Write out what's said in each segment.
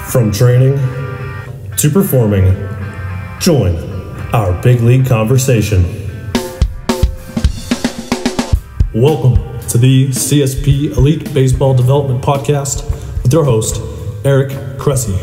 From training to performing, join our big league conversation. Welcome to the CSP Elite Baseball Development Podcast with your host, Eric Cressey.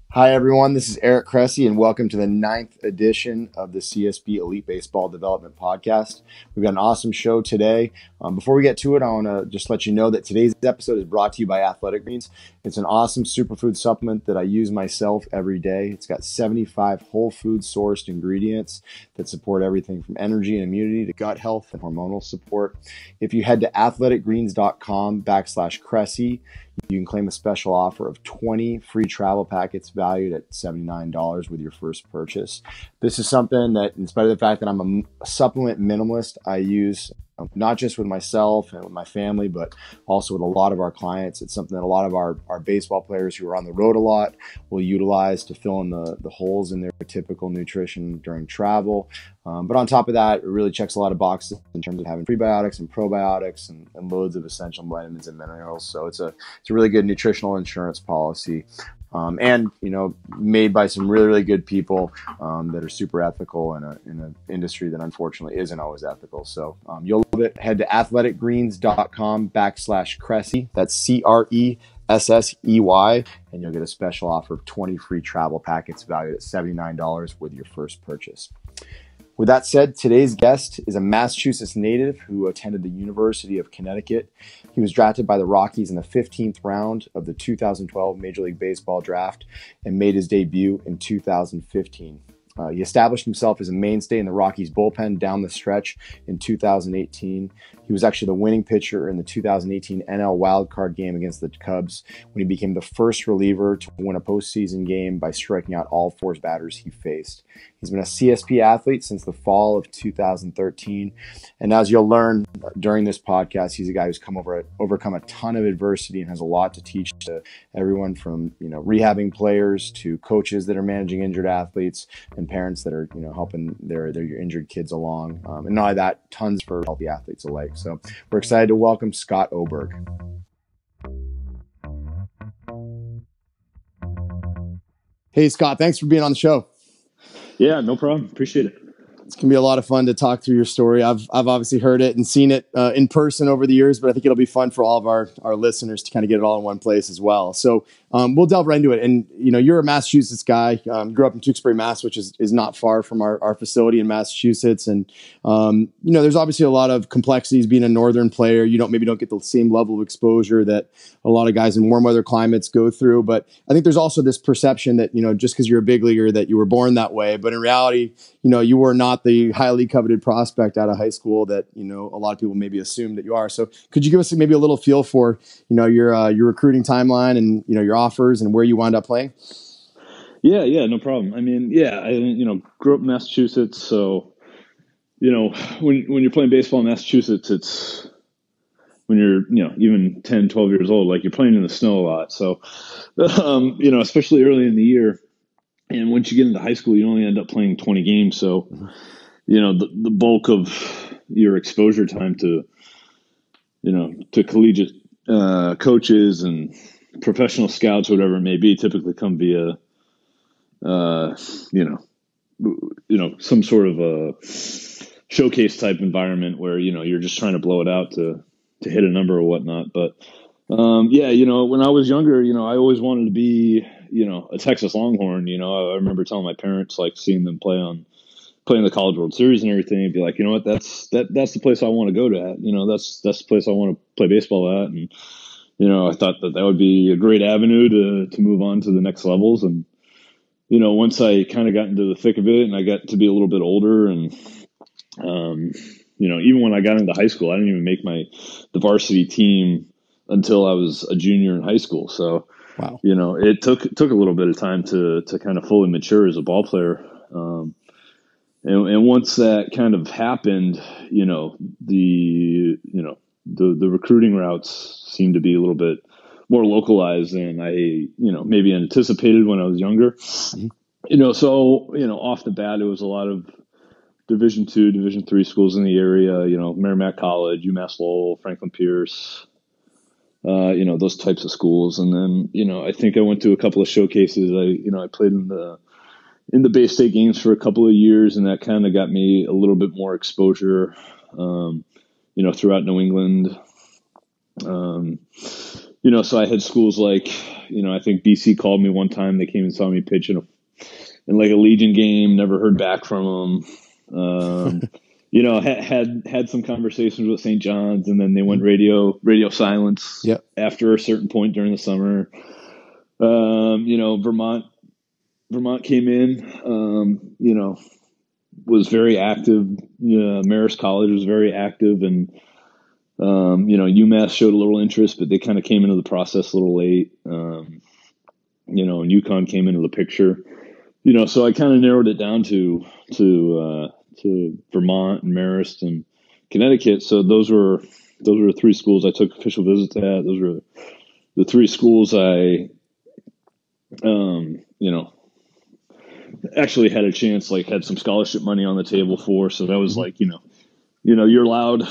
Hi, everyone. This is Eric Cressey, and welcome to the 9th edition of the CSP Elite Baseball Development Podcast. We've got an awesome show today. Before we get to it, I want to just let you know that today's episode is brought to you by Athletic Greens. It's an awesome superfood supplement that I use myself every day. It's got 75 whole food sourced ingredients that support everything from energy and immunity to gut health and hormonal support. If you head to athleticgreens.com/Cressey, you can claim a special offer of 20 free travel packets valued at $79 with your first purchase. This is something that, in spite of the fact that I'm a supplement minimalist, I use not just with myself and with my family, but also with a lot of our clients. It's something that a lot of our baseball players who are on the road a lot will utilize to fill in the holes in their typical nutrition during travel. But on top of that, it really checks a lot of boxes in terms of having prebiotics and probiotics and loads of essential vitamins and minerals. So it's a really good nutritional insurance policy. And, made by some really, really good people that are super ethical in an industry that unfortunately isn't always ethical. So you'll love it. Head to athleticgreens.com/Cressey. That's CRESSEY. And you'll get a special offer of 20 free travel packets valued at $79 with your first purchase. With that said, today's guest is a Massachusetts native who attended the University of Connecticut. He was drafted by the Rockies in the 15th round of the 2012 Major League Baseball draft and made his debut in 2015. He established himself as a mainstay in the Rockies bullpen down the stretch in 2018. He was actually the winning pitcher in the 2018 NL wildcard game against the Cubs when he became the first reliever to win a postseason game by striking out all four batters he faced. He's been a CSP athlete since the fall of 2013. And as you'll learn during this podcast, he's a guy who's overcome a ton of adversity and has a lot to teach to everyone from, rehabbing players to coaches that are managing injured athletes and parents that are, helping their injured kids along. And not only that, tons for healthy athletes alike. So we're excited to welcome Scott Oberg. Hey, Scott, thanks for being on the show. Yeah, no problem. Appreciate it. It's going to be a lot of fun to talk through your story. I've obviously heard it and seen it in person over the years, but I think it'll be fun for all of our listeners to kind of get it all in one place as well. So we'll delve right into it. And, you're a Massachusetts guy, grew up in Tewksbury, Mass, which is not far from our facility in Massachusetts. And, there's obviously a lot of complexities being a northern player. You maybe don't get the same level of exposure that a lot of guys in warm weather climates go through. But I think there's also this perception that, just because you're a big leaguer that you were born that way. But in reality, you were not the highly coveted prospect out of high school that, a lot of people maybe assume that you are. So could you give us maybe a little feel for, your recruiting timeline and, your offers and where you wound up playing? Yeah, no problem. I grew up in Massachusetts. So, when you're playing baseball in Massachusetts, it's when you're, even 10, 12 years old, like you're playing in the snow a lot. So, especially early in the year. And once you get into high school, you only end up playing 20 games. So, the bulk of your exposure time to collegiate coaches and professional scouts, whatever it may be, typically come via, some sort of a showcase type environment where, you're just trying to blow it out to hit a number or whatnot. But, when I was younger, I always wanted to be, a Texas Longhorn. I remember telling my parents, like seeing them playing the College World Series and everything, and be like, that's the place I want to go to. That's the place I want to play baseball at. And, I thought that would be a great avenue to move on to the next levels. And, once I kind of got into the thick of it and I got to be a little bit older and, even when I got into high school, I didn't even make the varsity team until I was a junior in high school. So, wow. It took a little bit of time to kind of fully mature as a ball player. And once that kind of happened, the recruiting routes seemed to be a little bit more localized than I, maybe anticipated when I was younger. So, off the bat, it was a lot of, Division II, Division III schools in the area, Merrimack College, UMass Lowell, Franklin Pierce, those types of schools. And then, I think I went to a couple of showcases. I played in the Bay State games for a couple of years, and that kind of got me a little bit more exposure, throughout New England. So I had schools like, I think BC called me one time. They came and saw me pitch in like a Legion game, never heard back from them. Had some conversations with St. John's, and then they went radio silence after a certain point during the summer. Vermont came in, was very active. Marist College was very active, and UMass showed a little interest, but they kind of came into the process a little late. And UConn came into the picture. So I kind of narrowed it down to Vermont and Marist and Connecticut. So those were three schools I took official visits at. Those were the three schools I, actually had a chance, like had some scholarship money on the table for. So that was like, you're allowed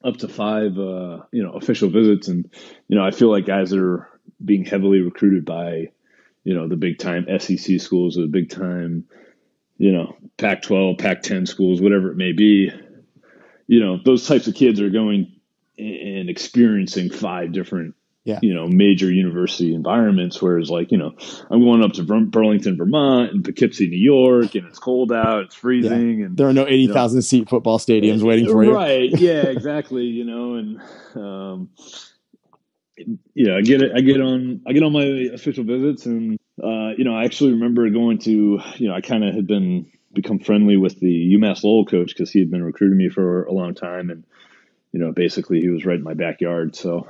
up to 5, official visits. And, I feel like guys that are being heavily recruited by, the big time SEC schools or the big time, Pac-12, Pac-10 schools, whatever it may be, those types of kids are going and experiencing 5 different, major university environments. Whereas like, I'm going up to Burlington, Vermont and Poughkeepsie, New York, and it's cold out, it's freezing. And there are no 80,000 seat football stadiums waiting for you. Right. Yeah, exactly. And, I get on my official visits, and, I actually remember going to, I kind of had become friendly with the UMass Lowell coach because he had been recruiting me for a long time. And, basically he was right in my backyard. So,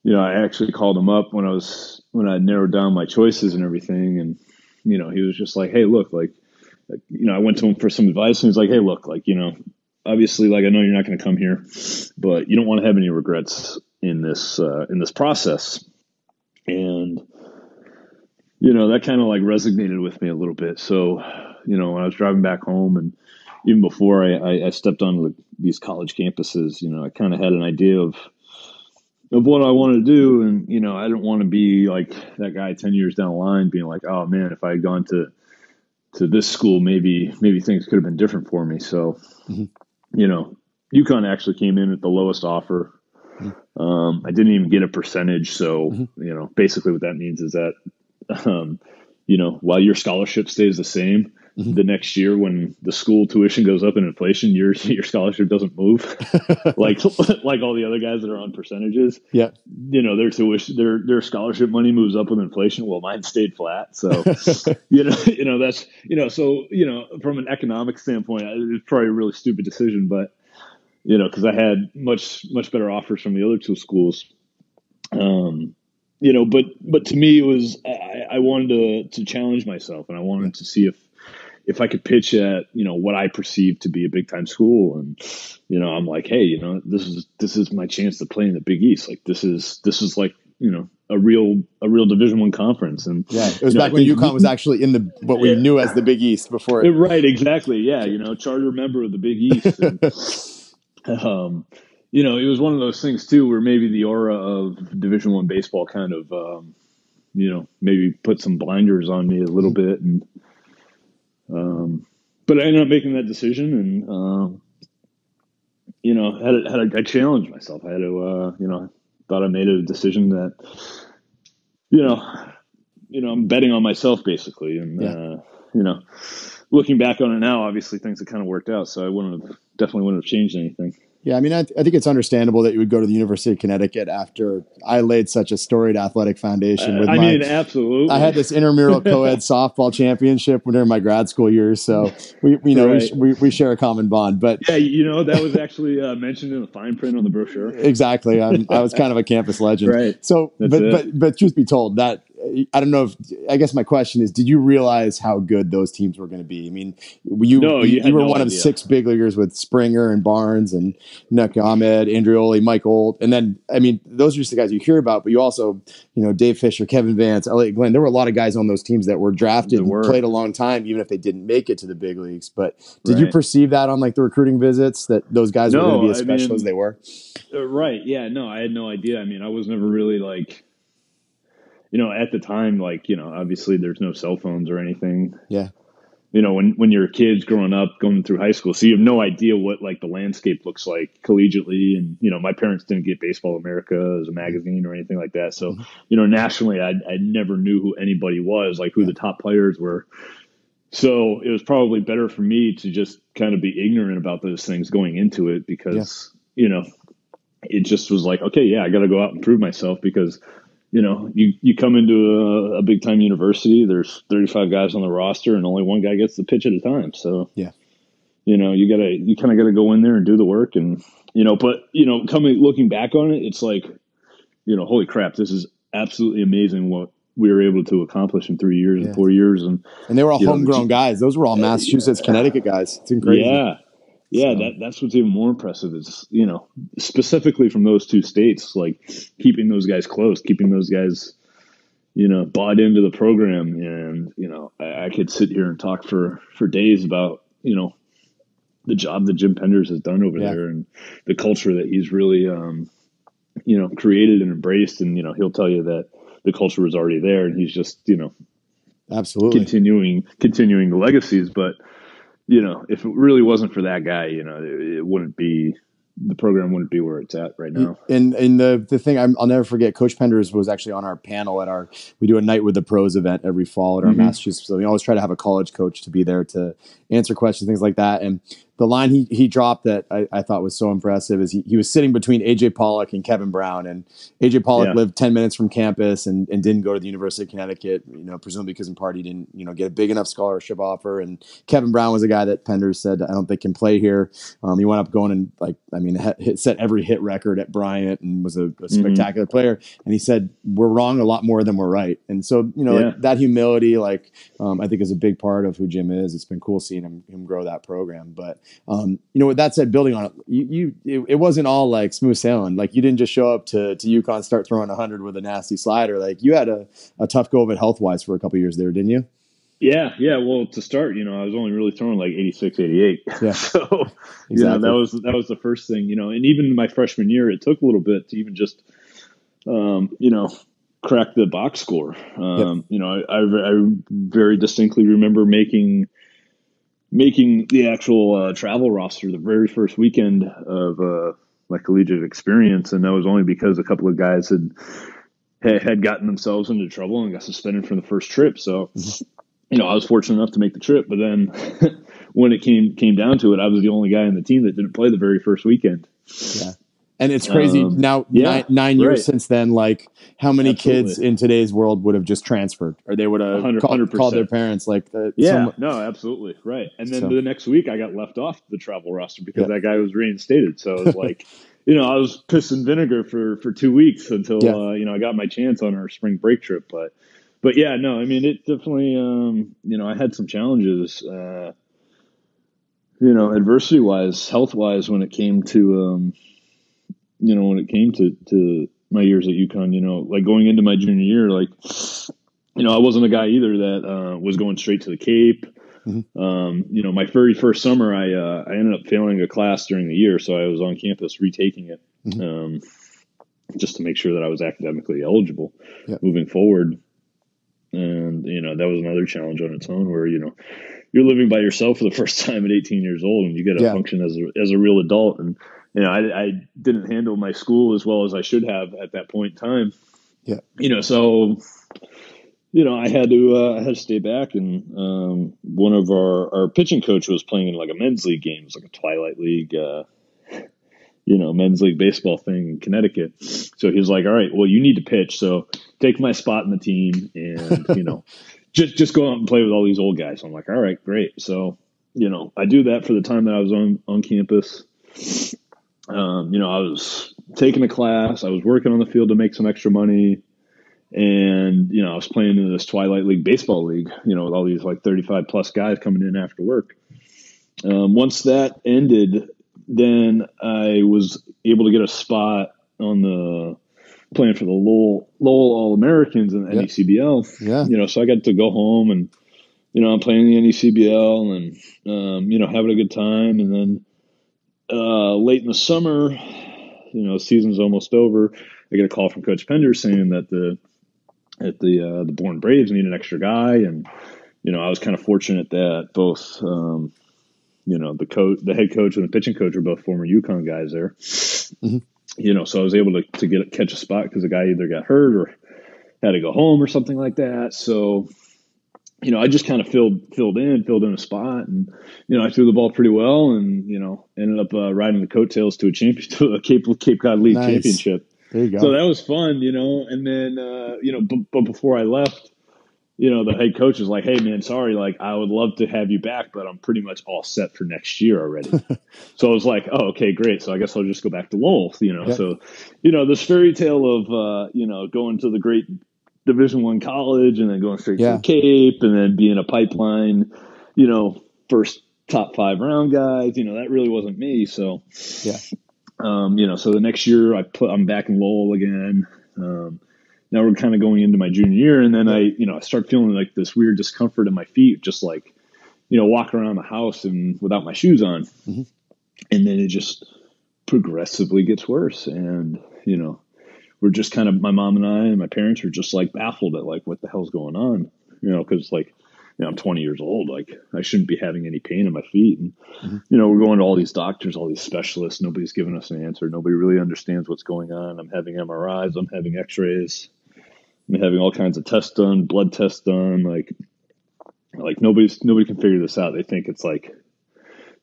I actually called him up when I narrowed down my choices and everything. And, he was just like, hey, look, like, I went to him for some advice, and he's like, hey, look, like, obviously, like, I know you're not going to come here, but you don't want to have any regrets in this process. And, that kind of like resonated with me a little bit. So, when I was driving back home, and even before I stepped on these college campuses, I kind of had an idea of what I wanted to do. And, I didn't want to be like that guy 10 years down the line being like, oh man, if I had gone to this school, maybe things could have been different for me. So, UConn actually came in at the lowest offer. I didn't even get a percentage. So, basically what that means is that, while your scholarship stays the same, the next year when the school tuition goes up in inflation, your scholarship doesn't move like all the other guys that are on percentages. Yeah. Their tuition, their scholarship money moves up with inflation. Well, mine stayed flat. So, that's, so, from an economic standpoint, it was probably a really stupid decision, but, cause I had much better offers from the other two schools. But to me, it was, I wanted to challenge myself, and I wanted to see if I could pitch at, what I perceived to be a big time school. And, I'm like, hey, this is my chance to play in the Big East. Like this is like, a real Division I conference. And yeah, it was back when UConn was actually in what we knew as the Big East before. Right. Exactly. Yeah. Charter member of the Big East. And, it was one of those things too, where maybe the aura of Division I baseball kind of, maybe put some blinders on me a little bit. And, but I ended up making that decision, and, I challenged myself. I had to, thought I made a decision that, I'm betting on myself basically. And, looking back on it now, obviously things have kind of worked out. So I definitely wouldn't have changed anything. Yeah, I mean, I think it's understandable that you would go to the University of Connecticut after I laid such a storied athletic foundation. Absolutely. I had this intramural co-ed softball championship during my grad school years, so we share a common bond. But yeah, that was actually mentioned in the fine print on the brochure. Exactly, I was kind of a campus legend. Right. So, but truth be told, that I don't know if, I guess my question is, did you realize how good those teams were going to be? I mean, you were no one of idea. 6 big leaguers with Springer and Barnes and Nuck Ahmed, Andrioli, Mike Olt. And then, I mean, those are just the guys you hear about, but you also, Dave Fisher, Kevin Vance, Elliot Glenn. There were a lot of guys on those teams that were drafted and played a long time, even if they didn't make it to the big leagues. But did you perceive that on like the recruiting visits, that those guys were going to be as special as they were? Right. Yeah. No, I had no idea. I mean, I was never really like, at the time, like, obviously there's no cell phones or anything. Yeah. When you're kids growing up, going through high school, so you have no idea what like the landscape looks like collegiately. And, my parents didn't get Baseball America as a magazine or anything like that. So, nationally, I never knew who anybody was, like who the top players were. So it was probably better for me to just kind of be ignorant about those things going into it because, it just was like, okay, yeah, I got to go out and prove myself because, you come into a big time university, there's 35 guys on the roster and only one guy gets the pitch at a time. So, you kind of got to go in there and do the work. And, looking back on it, it's like, holy crap, this is absolutely amazing what we were able to accomplish in 3 years and 4 years. And they were all homegrown guys. Those were all Massachusetts, Connecticut guys. It's incredible. Yeah. Yeah, so that's what's even more impressive is, specifically from those 2 states, like keeping those guys close, keeping those guys, bought into the program. And, I could sit here and talk for days about, the job that Jim Penders has done over there and the culture that he's really, created and embraced. And, he'll tell you that the culture was already there and he's just, absolutely continuing the legacies. But, if it really wasn't for that guy, it wouldn't be, the program wouldn't be where it's at right now. And the thing I'll never forget, Coach Penders was actually on our panel we do a Night with the Pros event every fall at our Massachusetts. So we always try to have a college coach to be there to answer questions, things like that. And the line he dropped that I thought was so impressive is he was sitting between AJ Pollock and Kevin Brown, and AJ Pollock lived 10 minutes from campus and didn't go to the University of Connecticut, presumably because in part he didn't get a big enough scholarship offer. And Kevin Brown was a guy that Penders said, I don't think can play here. He went up going and set every hit record at Bryant and was a spectacular player. And he said, we're wrong a lot more than we're right. And so, like, that humility, I think is a big part of who Jim is. It's been cool seeing him grow that program. But, with that said, building on it, it wasn't all like smooth sailing. Like you didn't just show up to UConn, start throwing 100 with a nasty slider. Like you had a tough go of it health-wise for a couple of years there, didn't you? Yeah. Well, to start, I was only really throwing like 86, 88. Yeah. So, exactly. that was the first thing, and even my freshman year, it took a little bit to even just, crack the box score. I very distinctly remember making the actual travel roster the very first weekend of my collegiate experience. And that was only because a couple of guys had gotten themselves into trouble and got suspended from the first trip. So, I was fortunate enough to make the trip, but then when it came down to it, I was the only guy on the team that didn't play the very first weekend. Yeah. And it's crazy now, 9 years since then, like how many kids in today's world would have just transferred or they would have called their parents like that. No, absolutely. Right. And then the next week I got left off the travel roster because that guy was reinstated. So it was like, I was piss and vinegar for 2 weeks until, I got my chance on our spring break trip. But yeah, no, I mean, it definitely, I had some challenges, adversity wise, health wise, when it came to, to my years at UConn, like going into my junior year, like, I wasn't a guy either that was going straight to the Cape. My very first summer, I ended up failing a class during the year, so I was on campus retaking it just to make sure that I was academically eligible moving forward. And, that was another challenge on its own where, you're living by yourself for the first time at 18 years old and you get to function as a real adult. And, I didn't handle my school as well as I should have at that point in time. Yeah. So, I had to stay back, and one of our pitching coach was playing in like a men's league game. It was like a Twilight League, men's league baseball thing in Connecticut. So he was like, all right, well, you need to pitch. So take my spot in the team and, just go out and play with all these old guys. I'm like, all right, great. So, I do that for the time that I was on campus. I was taking a class, I was working on the field to make some extra money. And, you know, I was playing in this Twilight League baseball league, you know, with all these like 35 plus guys coming in after work. Once that ended, then I was able to get a spot on the playing for the Lowell All-Americans in the NECBL. Yeah. You know, so I got to go home and, you know, I'm playing the NECBL and, you know, having a good time. And then late in the summer, you know, season's almost over. I get a call from Coach Pender saying that the Bourne Braves need an extra guy. And, you know, I was kind of fortunate that both, you know, the head coach and the pitching coach are both former UConn guys there. Mm-hmm. You know, so I was able to catch a spot because the guy either got hurt or had to go home or something like that. So, you know, I just kind of filled in a spot, and, you know, I threw the ball pretty well, and, you know, ended up riding the coattails to a Cape Cod League championship. There you go. So that was fun, you know. And then, you know, but before I left, you know, the head coach was like, "Hey, man, sorry, like, I would love to have you back, but I'm pretty much all set for next year already." So I was like, "Oh, okay, great. So I guess I'll just go back to Lowell," you know. Yep. So, you know, this fairy tale of, you know, going to the great Division I college and then going straight to the Cape and then being a pipeline, you know, first top 5 round guys, you know, that really wasn't me. So, you know, so the next year I'm back in Lowell again. Now we're kind of going into my junior year, and then I start feeling like this weird discomfort in my feet, just like, you know, walking around the house and without my shoes on. Mm-hmm. And then it just progressively gets worse. And, you know, we're just kind of, my mom and I and my parents are just like baffled at like, what the hell's going on? You know, cause like, you know, I'm 20 years old. Like, I shouldn't be having any pain in my feet. And, you know, we're going to all these doctors, all these specialists. Nobody's giving us an answer. Nobody really understands what's going on. I'm having MRIs. I'm having x-rays. I'm having all kinds of tests done, blood tests done. Like nobody can figure this out. They think it's like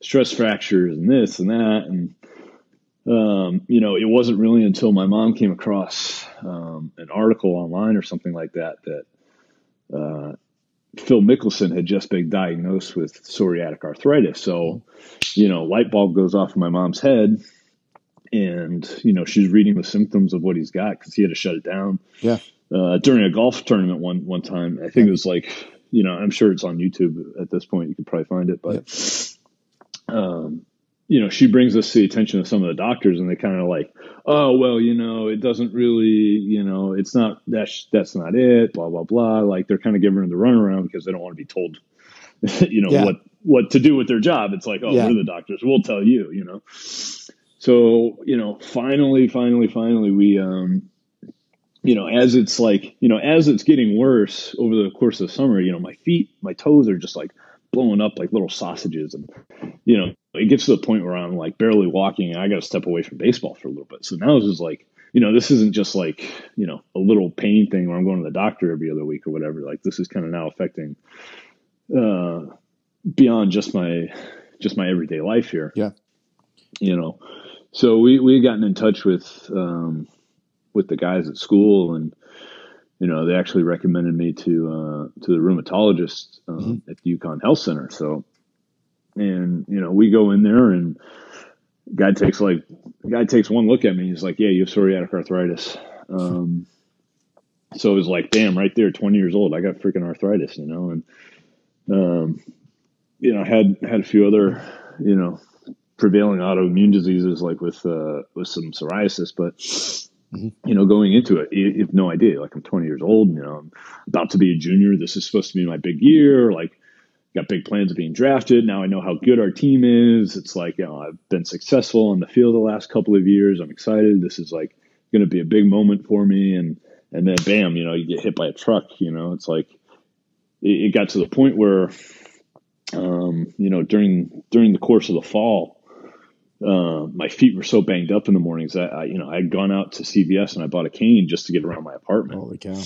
stress fractures and this and that. And, you know, it wasn't really until my mom came across an article online or something like that Phil Mickelson had just been diagnosed with psoriatic arthritis. So, you know, light bulb goes off in my mom's head, and, you know, she's reading the symptoms of what he's got because he had to shut it down. Yeah. During a golf tournament one time, I think it was like, you know, I'm sure it's on YouTube at this point. You could probably find it, but, you know, she brings us to the attention of some of the doctors, and they kind of like, oh, well, you know, it doesn't really, you know, it's not, that's not it, blah, blah, blah. Like, they're kind of giving her the runaround because they don't want to be told, you know, what to do with their job. It's like, oh, we're the doctors. We'll tell you, you know. So, you know, finally, we, you know, as it's like, you know, as it's getting worse over the course of the summer, you know, my toes are just like blowing up like little sausages. And, you know, it gets to the point where I'm like barely walking and I got to step away from baseball for a little bit. So now it's just like, you know, this isn't just like, you know, a little pain thing where I'm going to the doctor every other week or whatever. Like, this is kind of now affecting beyond just my everyday life here. Yeah. You know, so we had gotten in touch with the guys at school, and, you know, they actually recommended me to the rheumatologist at the UConn Health Center. So, and, you know, we go in there, and guy takes one look at me. He's like, "Yeah, you have psoriatic arthritis." So it was like, damn, right there, 20 years old, I got freaking arthritis, you know. And you know, had a few other, you know, prevailing autoimmune diseases, like with some psoriasis, but you know, going into it, you have no idea. Like, I'm 20 years old, you know, I'm about to be a junior. This is supposed to be my big year. Like, got big plans of being drafted. Now I know how good our team is. It's like, you know, I've been successful on the field the last couple of years. I'm excited. This is like going to be a big moment for me. And then bam, you know, you get hit by a truck. You know, it's like it got to the point where, you know, during the course of the fall, my feet were so banged up in the mornings that I'd gone out to CVS and I bought a cane just to get around my apartment. Holy cow.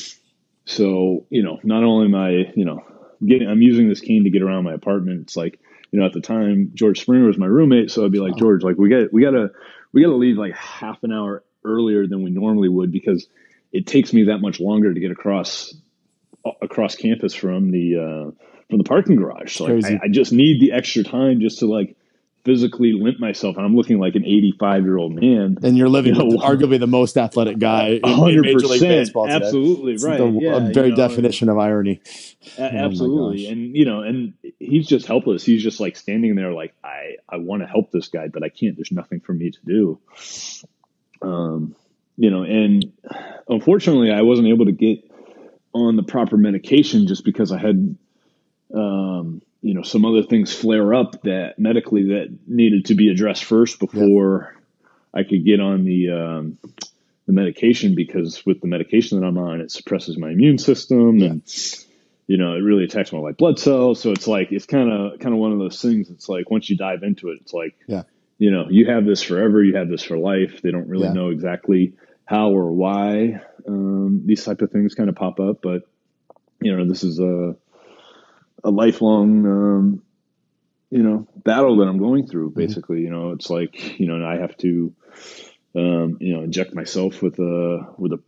So, you know, not only am I, you know, I'm using this cane to get around my apartment. It's like, you know, at the time George Springer was my roommate. So I'd be like, George, like, we gotta leave like half an hour earlier than we normally would, because it takes me that much longer to get across campus from the parking garage. So like, I just need the extra time just to like physically limp myself, and I'm looking like an 85-year-old man. And you're living with arguably the most athletic guy in Major League Baseball today. Absolutely, right. The very definition of irony. Absolutely. And he's just helpless. He's just like standing there like, I want to help this guy, but I can't. There's nothing for me to do. And unfortunately, I wasn't able to get on the proper medication just because I had, some other things flare up that medically that needed to be addressed first before I could get on the medication, because with the medication that I'm on, it suppresses my immune system and, it really attacks my white blood cells. So it's like, it's kind of one of those things. It's like, once you dive into it, it's like, you have this forever, you have this for life. They don't really know exactly how or why these type of things kind of pop up. But, this is a lifelong, battle that I'm going through, basically. It's like, I have to, inject myself with a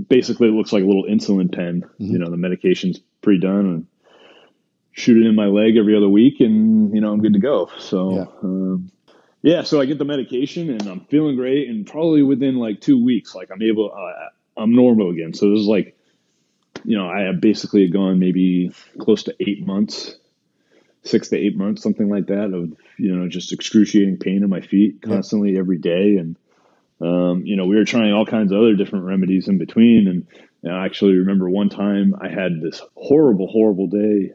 basically it looks like a little insulin pen. The medication's pre-done, and shoot it in my leg every other week, and, I'm good to go. So, so I get the medication and I'm feeling great. And probably within like 2 weeks, like I'm normal again. So this is like, I have basically gone maybe close to 8 months, 6 to 8 months, something like that, of, just excruciating pain in my feet constantly every day. And, we were trying all kinds of other different remedies in between. And I actually remember one time I had this horrible, horrible day.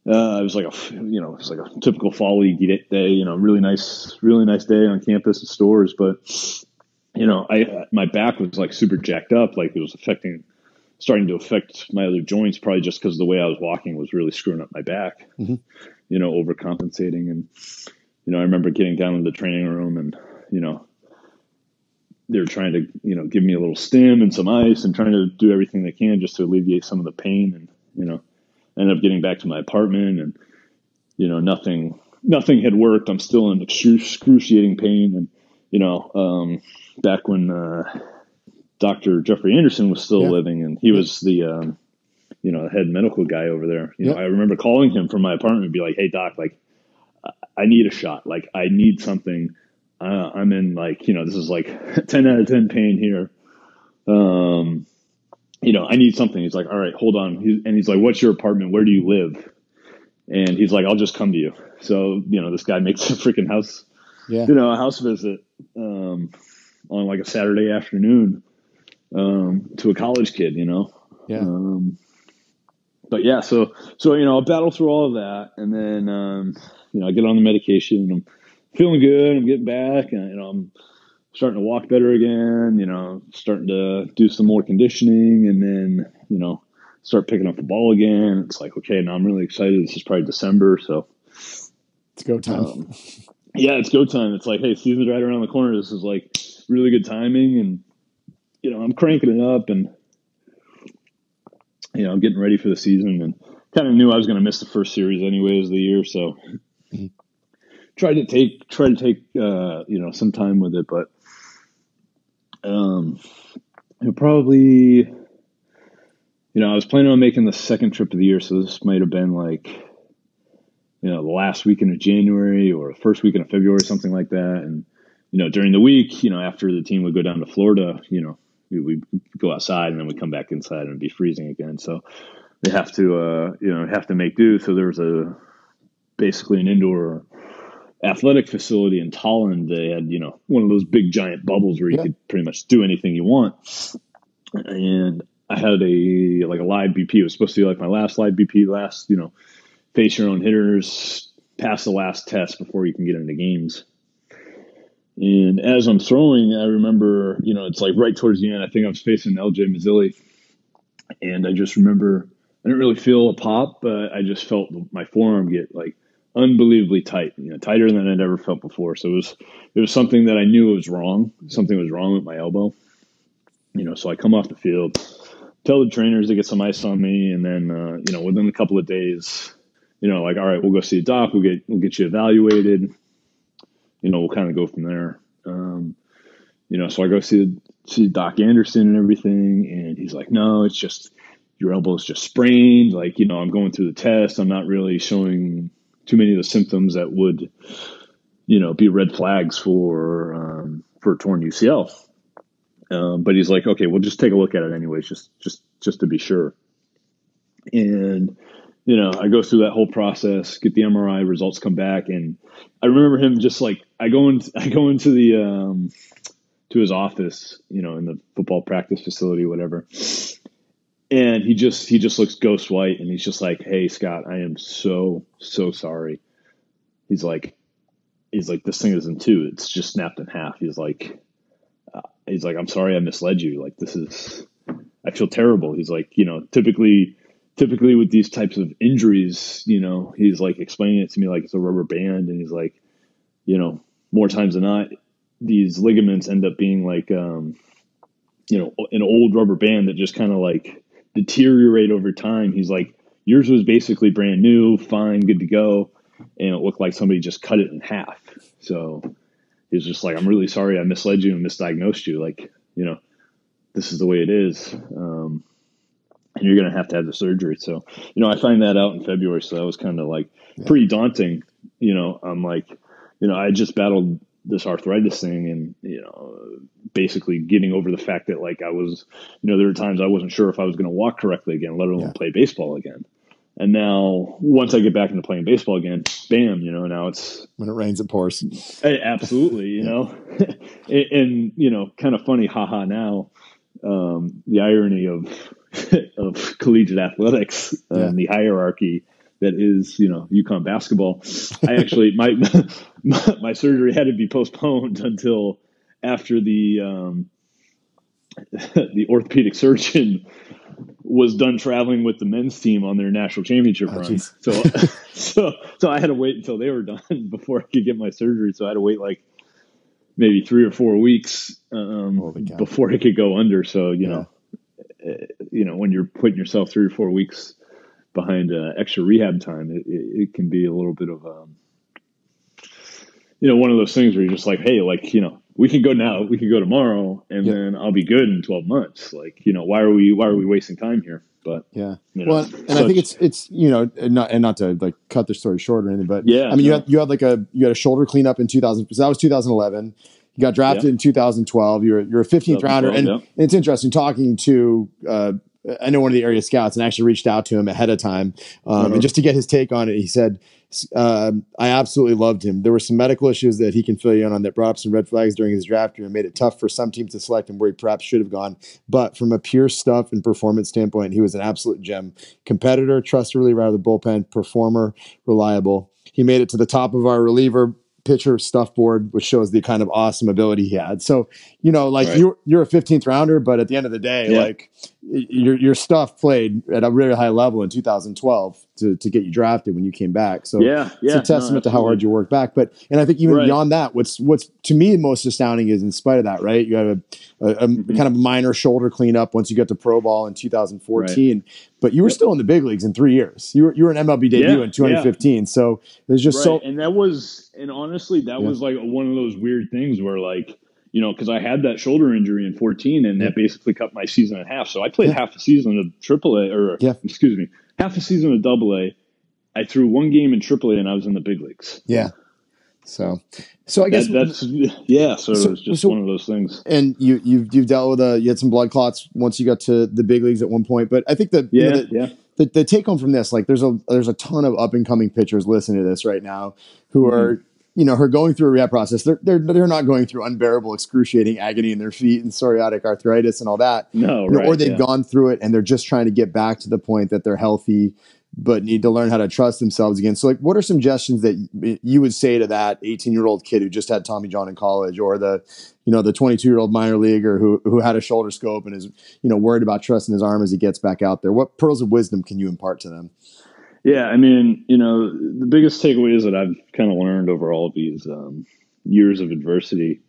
It was like a typical fall league day, really nice day on campus and stores. But, my back was like super jacked up. Like it was starting to affect my other joints, probably just because the way I was walking was really screwing up my back, overcompensating. And, I remember getting down in the training room and, they were trying to, give me a little stim and some ice and trying to do everything they can just to alleviate some of the pain. And, ended up getting back to my apartment and, nothing had worked. I'm still in excruciating pain. And, back when, Dr. Jeffrey Anderson was still living, and he was the, head medical guy over there. I remember calling him from my apartment and be like, "Hey doc, like I need a shot. Like I need something. I'm in like, this is like 10 out of 10 pain here. I need something." He's like, "All right, hold on." He's like, "What's your apartment? Where do you live?" And he's like, "I'll just come to you." So, this guy makes a freaking house, a house visit, on like a Saturday afternoon, to a college kid, but yeah, so, I'll battle through all of that. And then, I get on the medication and I'm feeling good. I'm getting back and, I'm starting to walk better again, starting to do some more conditioning, and then, start picking up the ball again. It's like, okay, now I'm really excited. This is probably December. So it's go time. It's go time. It's like, hey, season's right around the corner. This is like really good timing. And, I'm cranking it up and, I'm getting ready for the season, and kind of knew I was going to miss the first series anyways of the year. So tried to take, some time with it, but, probably, I was planning on making the second trip of the year. So this might've been like, the last weekend of January or the first weekend of February, something like that. And, during the week, after the team would go down to Florida, we go outside and then we come back inside and it'd be freezing again. So they have to, make do. So there was basically an indoor athletic facility in Tolland. They had, one of those big giant bubbles where you could pretty much do anything you want. And I had a live BP. It was supposed to be like my last live BP, face your own hitters, pass the last test before you can get into games. And as I'm throwing, I remember, it's like right towards the end, I think I was facing LJ Mazzilli. And I just remember, I didn't really feel a pop, but I just felt my forearm get like unbelievably tight, tighter than I'd ever felt before. So it was something that I knew was wrong. Something was wrong with my elbow. So I come off the field, tell the trainers to get some ice on me. And then, within a couple of days, like, all right, we'll go see a doc. We'll get you evaluated. We'll kind of go from there. So I go see Doc Anderson and everything. And he's like, "No, it's just, your elbow is just sprained. Like, I'm going through the test. I'm not really showing too many of the symptoms that would, be red flags for a torn UCL. But he's like, okay, we'll just take a look at it anyways, just to be sure. And, I go through that whole process, get the MRI results, come back. And I remember him just like, I go into the, to his office, in the football practice facility, whatever. And he just looks ghost white. And he's just like, hey, Scott, I am so sorry. He's like, this thing isn't two. It's just snapped in half. He's like, I'm sorry I misled you. Like, I feel terrible. He's like, typically with these types of injuries, he's like explaining it to me like it's a rubber band. And he's like, more times than not, these ligaments end up being like, an old rubber band that just kind of like deteriorate over time. He's like, yours was basically brand new, fine, good to go. And it looked like somebody just cut it in half. So he was just like, I'm really sorry I misled you and misdiagnosed you. Like, this is the way it is. And you're going to have the surgery. So, I find that out in February. So that was kind of like pretty daunting. I'm like, I just battled this arthritis thing and, basically getting over the fact that like I was, there were times I wasn't sure if I was going to walk correctly again, let alone play baseball again. And now once I get back into playing baseball again, bam, now it's when it rains, it pours. Absolutely. And, kind of funny, haha, now, the irony of collegiate athletics and the hierarchy that is, UConn basketball. I actually, my surgery had to be postponed until after the orthopedic surgeon was done traveling with the men's team on their national championship run. So I had to wait until they were done before I could get my surgery. So I had to wait like maybe 3 or 4 weeks before I could go under. So, when you're putting yourself 3 or 4 weeks behind extra rehab time, it can be a little bit of, one of those things where you're just like, hey, like, we can go now, we can go tomorrow, and then I'll be good in 12 months. Like, why are we wasting time here? But well, and I think it's not to like cut the story short or anything, but I mean, you had a shoulder cleanup in 2000. So that was 2011. You got drafted in 2012. You're a 15th rounder, and it's interesting talking to. I know one of the area scouts and actually reached out to him ahead of time, and just to get his take on it. He said, I absolutely loved him. There were some medical issues that he can fill you in on that brought up some red flags during his draft year and made it tough for some teams to select him where he perhaps should have gone. But from a pure stuff and performance standpoint, he was an absolute gem. Competitor, trusted reliever out of the bullpen, performer, reliable. He made it to the top of our reliever pitcher stuff board, which shows the kind of awesome ability he had. So, you're a 15th rounder, but at the end of the day, like your stuff played at a really high level in 2012 to get you drafted when you came back. So it's a testament to how hard you worked back. And I think even beyond that, what's to me most astounding is in spite of that, right? You had a kind of minor shoulder cleanup once you got to pro ball in 2014, but you were still in the big leagues in 3 years. You were an MLB debut in 2015. So there's just and honestly, that was like one of those weird things where like, because I had that shoulder injury in 14 and that basically cut my season in half. So I played half a season of half a season of AA. I threw one game in AAA and I was in the big leagues. Yeah. So I guess So it was just one of those things. And you've dealt with you had some blood clots once you got to the big leagues at one point, but I think the take home from this, like there's a ton of up and coming pitchers listening to this right now who are, who are going through a rehab process. They're not going through unbearable, excruciating agony in their feet and psoriatic arthritis and all that. Or they've gone through it and they're just trying to get back to the point that they're healthy, but need to learn how to trust themselves again. So like, what are some suggestions that you would say to that 18-year-old kid who just had Tommy John in college, or the 22-year-old minor leaguer who had a shoulder scope and is, worried about trusting his arm as he gets back out there? What pearls of wisdom can you impart to them? Yeah, I mean, the biggest takeaways that I've kind of learned over all of these years of adversity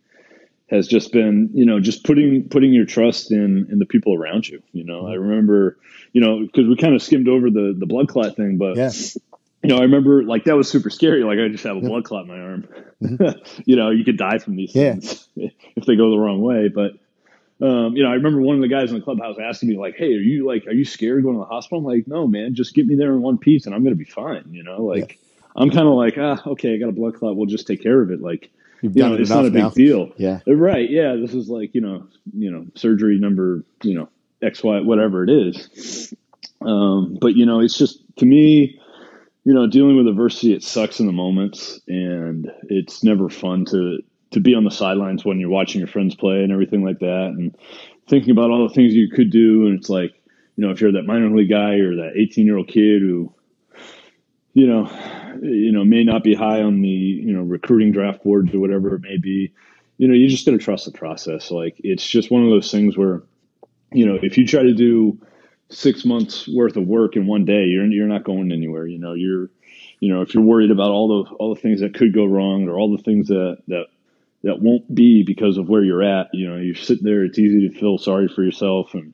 has just been, just putting your trust in the people around you. I remember, because we kind of skimmed over the blood clot thing, but I remember like that was super scary. Like I just have a blood clot in my arm. You could die from these things if they go the wrong way. But I remember one of the guys in the clubhouse asking me like, "Hey, are you scared going to the hospital?" I'm like, "No, man, just get me there in one piece and I'm going to be fine." I'm kind of like, okay, I got a blood clot. We'll just take care of it. Like, You've done it it's enough not a big now. deal. Yeah. Right. Yeah. This is like, surgery number, X, Y, whatever it is. But, it's just, to me, dealing with adversity, it sucks in the moments, and it's never fun to be on the sidelines when you're watching your friends play and everything like that, and thinking about all the things you could do. And it's like, if you're that minor league guy or that 18-year-old kid who, may not be high on the, recruiting draft boards or whatever it may be, you just got to trust the process. Like, it's just one of those things where, if you try to do 6 months worth of work in one day, you're not going anywhere. If you're worried about all the things that could go wrong, or all the things that won't be because of where you're at, you're sitting there, it's easy to feel sorry for yourself and,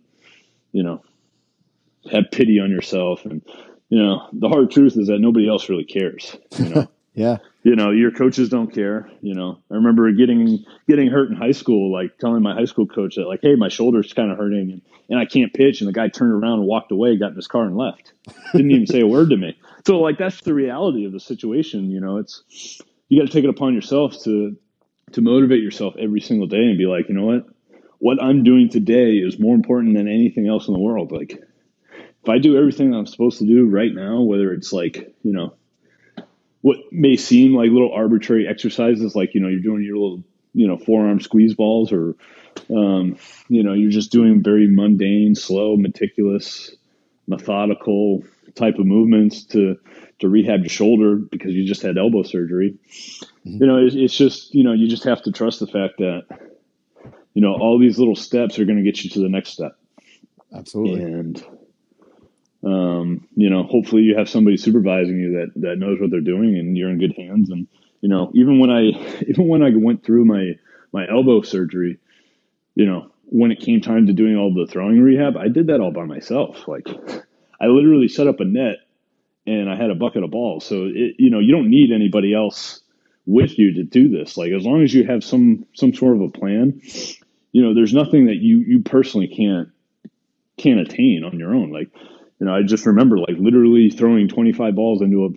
have pity on yourself. And, the hard truth is that nobody else really cares. Yeah. Your coaches don't care. I remember getting hurt in high school, like telling my high school coach that, like, hey, my shoulder's kind of hurting and I can't pitch. And the guy turned around and walked away, got in his car and left. Didn't even say a word to me. So, like, that's the reality of the situation. It's, you got to take it upon yourself to motivate yourself every single day and be like, you know what I'm doing today is more important than anything else in the world. Like, if I do everything that I'm supposed to do right now, whether it's like, what may seem like little arbitrary exercises, like, you're doing your little, forearm squeeze balls, or, you're just doing very mundane, slow, meticulous, methodical type of movements to rehab your shoulder because you just had elbow surgery. Mm-hmm. It's just, you just have to trust the fact that, all these little steps are going to get you to the next step. Absolutely. And, hopefully you have somebody supervising you that knows what they're doing, and you're in good hands. And, even when I went through my elbow surgery, when it came time to doing all the throwing rehab, I did that all by myself. Like, I literally set up a net and I had a bucket of balls. So you don't need anybody else with you to do this. Like, as long as you have some sort of a plan, there's nothing that you personally can't attain on your own. Like, I just remember, like, literally throwing 25 balls into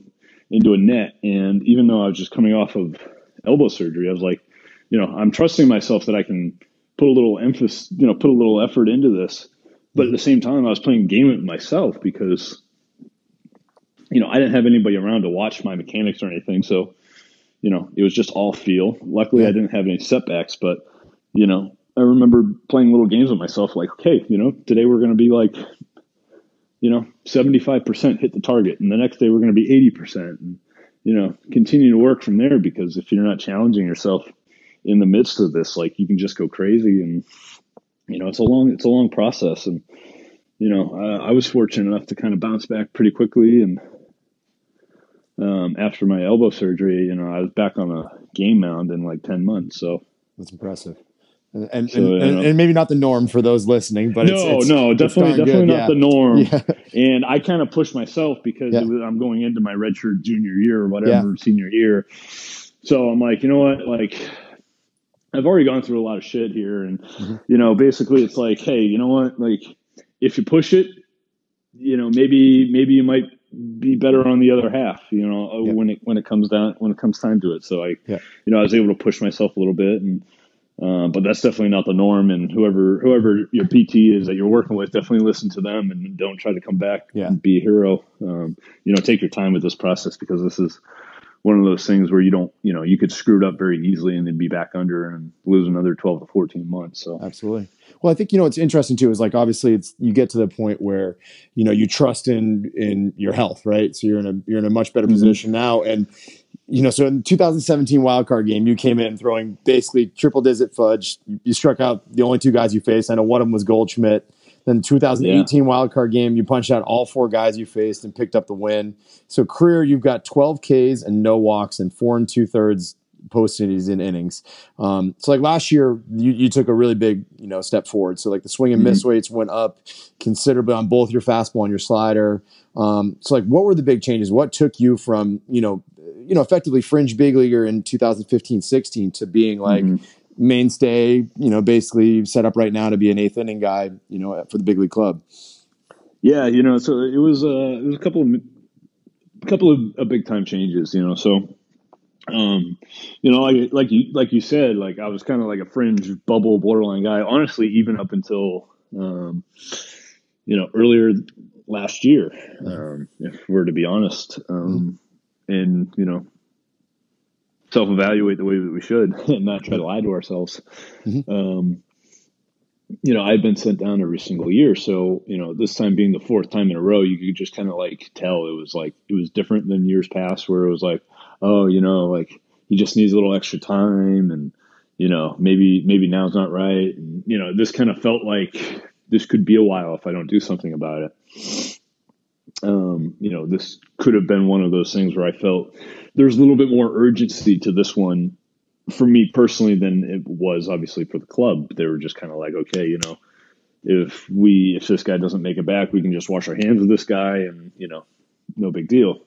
a net. And even though I was just coming off of elbow surgery, I was like, I'm trusting myself that I can put a little emphasis, put a little effort into this. But at the same time, I was playing game with myself because, I didn't have anybody around to watch my mechanics or anything. So, it was just all feel. Luckily, I didn't have any setbacks, but, I remember playing little games with myself, like, okay, today we're going to be like, 75% hit the target, and the next day we're going to be 80%, and, continue to work from there, because if you're not challenging yourself in the midst of this, like, you can just go crazy. And, it's a long process. And, I was fortunate enough to kind of bounce back pretty quickly. And, after my elbow surgery, I was back on a game mound in like 10 months. So that's impressive. And maybe not the norm for those listening, but definitely not the norm. Yeah. And I kind of pushed myself because I'm going into my redshirt junior year or whatever, senior year. So I'm like, you know what, like, I've already gone through a lot of shit here. And, basically it's like, hey, you know what, like, if you push it, maybe you might be better on the other half, when it comes time to it. So I was able to push myself a little bit, and, but that's definitely not the norm. And whoever your PT is that you're working with, definitely listen to them and don't try to come back and be a hero. Take your time with this process, because this is one of those things where you could screw it up very easily and then be back under and lose another 12 to 14 months. So absolutely. Well, I think, what's interesting too is, like, obviously you get to the point where, you trust in your health, right? So you're in a much better position now. And, so in 2017 wildcard game, you came in throwing basically triple digit fudge. You struck out the only two guys you faced. I know one of them was Goldschmidt. Then 2018 wildcard game, you punched out all four guys you faced and picked up the win. So career, you've got 12 Ks and no walks and 4 2/3 postings in innings. So like last year, you took a really big, step forward. So like the swing and miss weights went up considerably on both your fastball and your slider. So like, what were the big changes? What took you from, effectively fringe big leaguer in 2015-16 to being like mainstay, basically set up right now to be an eighth inning guy, for the big league club? Yeah. So it was a couple of couple of big time changes, so, like you said, like I was kind of like a fringe bubble borderline guy, honestly, even up until, earlier last year, if we're to be honest, and, self-evaluate the way that we should and not try to lie to ourselves. I've been sent down every single year. So, this time being the fourth time in a row, you could just kind of like tell it was different than years past where it was like, oh, like he just needs a little extra time and, maybe now's not right. And, this kind of felt like this could be a while if I don't do something about it. This could have been one of those things where I felt there's a little bit more urgency to this one for me personally than it was obviously for the club. They were just kind of like, okay, if this guy doesn't make it back, we can just wash our hands of this guy and, no big deal.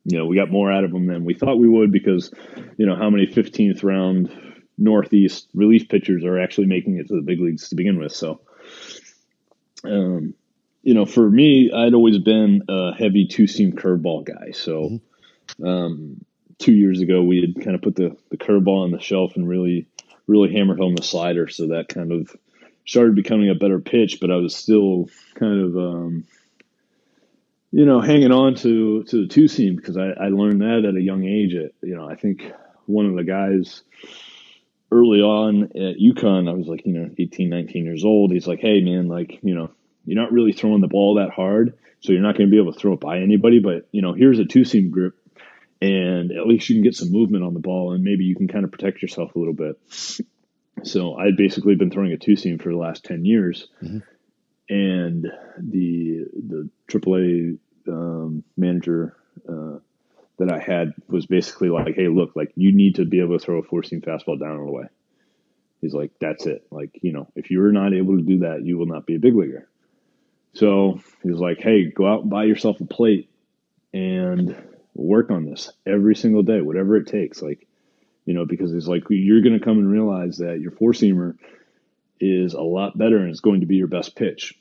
We got more out of him than we thought we would because, how many 15th round Northeast relief pitchers are actually making it to the big leagues to begin with. So, for me, I'd always been a heavy two-seam curveball guy. So 2 years ago, we had kind of put the curveball on the shelf and really, really hammered home the slider. So that kind of started becoming a better pitch, but I was still kind of, hanging on to the two-seam because I learned that at a young age. I think one of the guys early on at UConn, I was like, 18, 19 years old. He's like, hey, man, like, you're not really throwing the ball that hard, so you're not going to be able to throw it by anybody. But, here's a two-seam grip, and at least you can get some movement on the ball, and maybe you can kind of protect yourself a little bit. So I'd basically been throwing a two-seam for the last 10 years. And the AAA manager that I had was basically like, hey, look, like you need to be able to throw a four-seam fastball down and away. He's like, that's it. Like, if you're not able to do that, you will not be a big leaguer. So he was like, hey, go out and buy yourself a plate and work on this every single day, whatever it takes. Like, because it's like, you're going to come and realize that your four-seamer is a lot better and it's going to be your best pitch.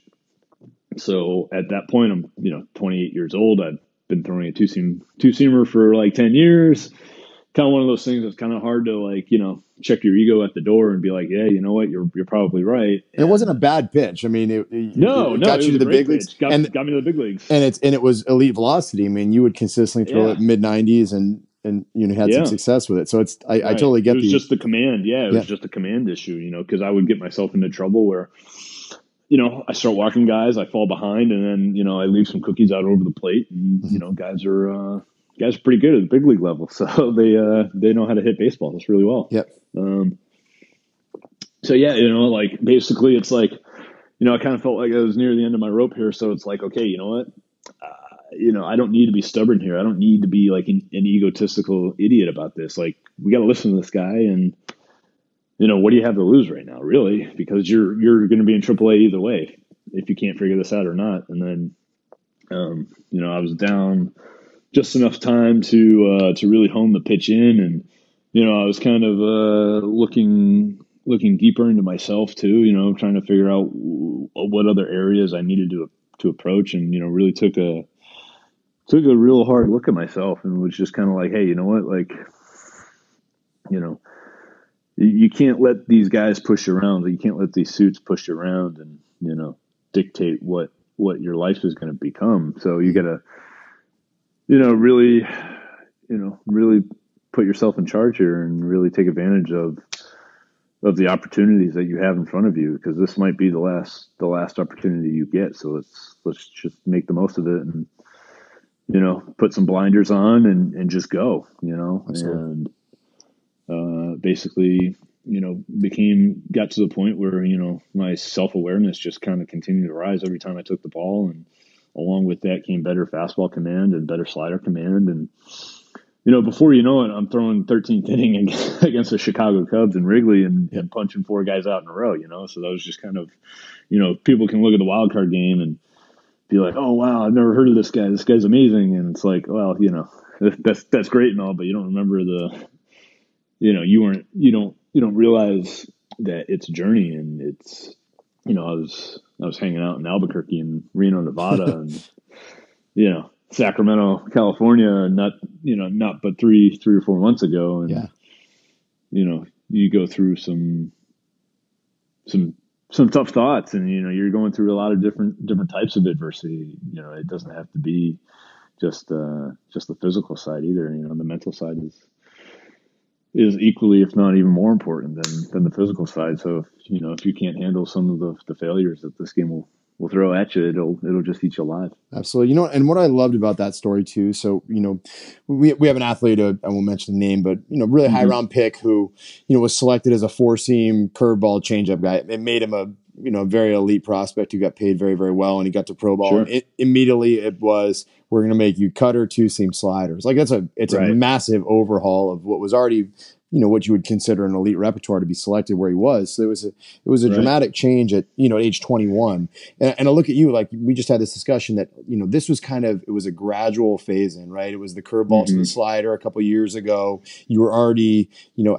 So at that point, I'm, 28 years old. I've been throwing a two-seamer for like 10 years. Kind of one of those things that's kind of hard to like, check your ego at the door and be like, yeah, you know what, you're probably right. And it wasn't a bad pitch. I mean, it got you to the big leagues. Got me to the big leagues. And it was elite velocity. I mean, you would consistently throw it mid 90s and had some success with it. So I totally get it was just the command. Yeah, it was just a command issue, because I would get myself into trouble where, I start walking guys, I fall behind, and then, I leave some cookies out over the plate, and guys are pretty good at the big league level, so they know how to hit baseballs really well. Yep. So yeah, like basically it's like, I kind of felt like I was near the end of my rope here, so it's like, okay, you know what, I don't need to be stubborn here. I don't need to be like an egotistical idiot about this. Like, we got to listen to this guy, and what do you have to lose right now, really? Because you're going to be in AAA either way if you can't figure this out or not. And then, I was down just enough time to really hone the pitch in, and I was kind of looking deeper into myself too. Trying to figure out what other areas I needed to approach, and really took a real hard look at myself, and was just kind of like, hey, you know what, like, you can't let these guys push you around. You can't let these suits push you around and dictate what your life is going to become. So you got to really put yourself in charge here and really take advantage of the opportunities that you have in front of you, because this might be the last opportunity you get. So let's just make the most of it and, put some blinders on and just go, Absolutely. and basically, got to the point where, my self-awareness just kind of continued to rise every time I took the ball. And along with that came better fastball command and better slider command. And, before you know it, I'm throwing 13th inning against the Chicago Cubs in Wrigley and punching four guys out in a row, So that was just kind of, people can look at the wild card game and be like, oh, wow, I've never heard of this guy. This guy's amazing. And it's like, well, that's great and all, but you don't remember you don't realize that it's a journey, and it's, I was hanging out in Albuquerque and Reno, Nevada, and, Sacramento, California, not but three or 4 months ago. And, Yeah. You go through some tough thoughts, and, you're going through a lot of different types of adversity. It doesn't have to be just the physical side either. The mental side is equally, if not even more important than the physical side. So if you can't handle some of the failures that this game will throw at you, it'll just eat you alive. Absolutely. And what I loved about that story too. So, we have an athlete, I won't mention the name, but, really high round pick who, was selected as a 4-seam curveball changeup guy. It made him a very elite prospect who got paid very, very well, and he got to pro ball. Sure. Immediately it was, we're going to make you cutter 2-seam sliders. Like it's a massive overhaul of what was already, what you would consider an elite repertoire to be selected where he was. So it was a dramatic change at age 21. And I look at you, like we just had this discussion that, this was it was a gradual phase in, right? It was the curveball to the slider a couple of years ago. You were already,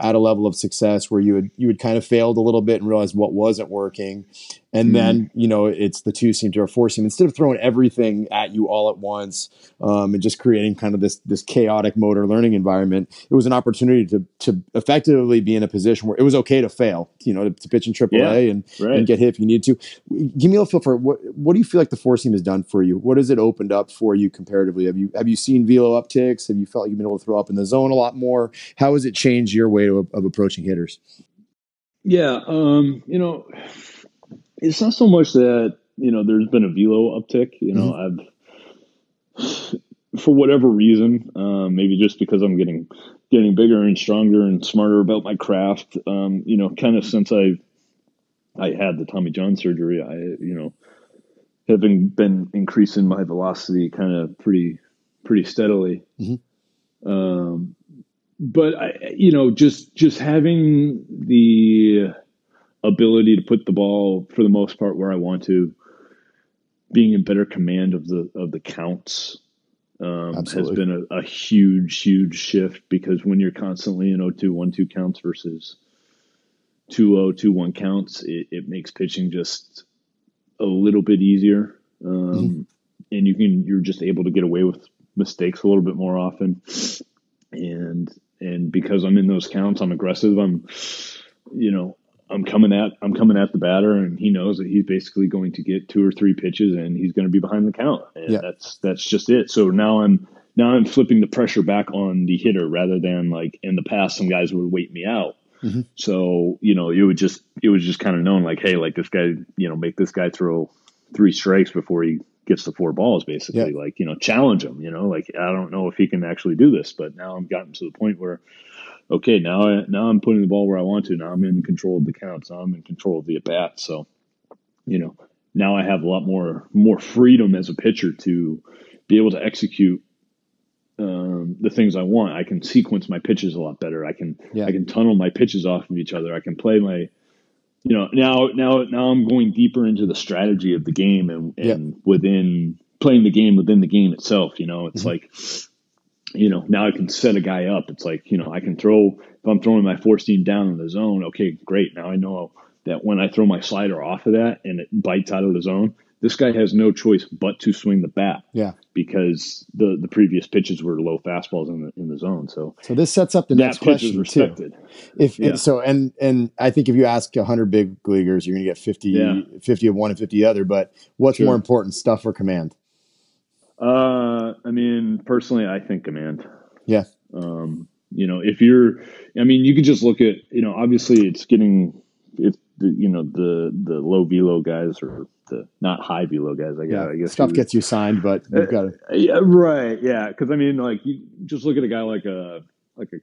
at a level of success where you had kind of failed a little bit and realized what wasn't working. And then, it's the 2-seam to a 4-seam. Instead of throwing everything at you all at once and just creating kind of this chaotic motor learning environment, it was an opportunity to effectively be in a position where it was okay to fail, to pitch in AAA and get hit if you need to. Give me a feel for what do you feel like the 4-seam has done for you? What has it opened up for you comparatively? Have you seen velo upticks? Have you felt like you've been able to throw up in the zone a lot more? How has it changed your way of approaching hitters? Yeah. It's not so much that, there's been a velo uptick. I've, for whatever reason, maybe just because I'm getting bigger and stronger and smarter about my craft, kind of since I had the Tommy John surgery, I, have been increasing my velocity kind of pretty steadily. But just having the ability to put the ball for the most part where I want to, being in better command of the counts has been a huge shift, because when you're constantly in 0-2, 1-2 counts versus 2-0, 2-1 counts, it makes pitching just a little bit easier. And you're just able to get away with mistakes a little bit more often. And because I'm in those counts, I'm aggressive. I'm coming at the batter, and he knows that he's basically going to get 2 or 3 pitches and he's going to be behind the count. And that's just it. So now I'm flipping the pressure back on the hitter, rather than like in the past, some guys would wait me out. So, it was just kind of known like, hey, like this guy, make this guy throw 3 strikes before he gets to 4 balls, basically. Like, challenge him, like, I don't know if he can actually do this, but now I've gotten to the point where, okay, now I'm putting the ball where I want to. Now I'm in control of the counts. Now I'm in control of the at bat. So, now I have a lot more freedom as a pitcher to be able to execute the things I want. I can sequence my pitches a lot better. I can tunnel my pitches off of each other. I can play my, now I'm going deeper into the strategy of the game and within playing the game within the game itself. It's like, now I can set a guy up. It's like, I can throw, if I'm throwing my 4-seam down in the zone, okay, great. Now I know that when I throw my slider off of that and it bites out of the zone, this guy has no choice but to swing the bat. Yeah. Because the previous pitches were low fastballs in the zone. So this sets up the next question too. And I think if you ask 100 big leaguers, you're going to get 50 of one and 50 other. But what's more important, stuff or command? Personally, I think command. Yeah. If you can just look at, obviously the low velo guys, or the not high velo guys. I guess stuff gets you signed, but you've got to. Yeah, right. Yeah, because you just look at a guy like a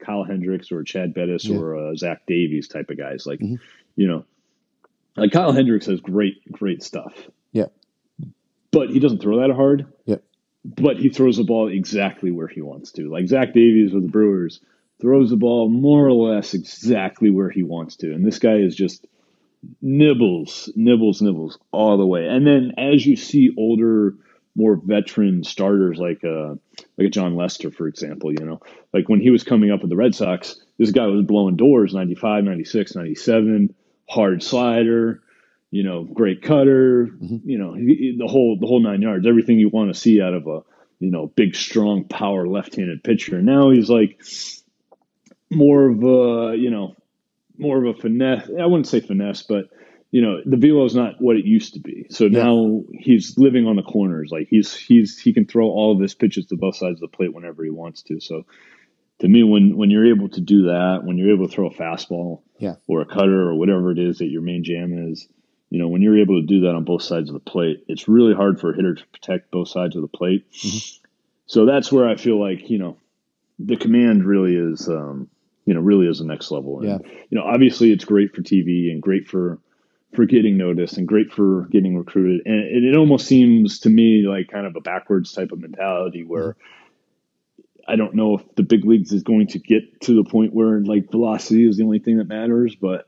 Kyle Hendricks or a Chad Bettis or a Zach Davies type of guys. Like, like Kyle Hendricks has great stuff. Yeah, but he doesn't throw that hard. Yeah, but he throws the ball exactly where he wants to. Like Zach Davies with the Brewers throws the ball more or less exactly where he wants to, and this guy is just nibbles all the way. And then as you see older, more veteran starters like a John Lester, for example, like when he was coming up with the Red Sox, this guy was blowing doors, 95, 96, 97, hard slider, great cutter, the whole 9 yards, everything you want to see out of big, strong, power left-handed pitcher. Now he's like more of a finesse. I wouldn't say finesse, but the velo is not what it used to be. So now he's living on the corners. Like he can throw all of his pitches to both sides of the plate whenever he wants to. So to me, when you're able to do that, when you're able to throw a fastball or a cutter or whatever it is that your main jam is, when you're able to do that on both sides of the plate, it's really hard for a hitter to protect both sides of the plate. Mm-hmm. So that's where I feel like, the command really is, really is the next level. And, obviously it's great for TV and great for getting noticed and great for getting recruited. And it almost seems to me like kind of a backwards type of mentality where I don't know if the big leagues is going to get to the point where like velocity is the only thing that matters, but,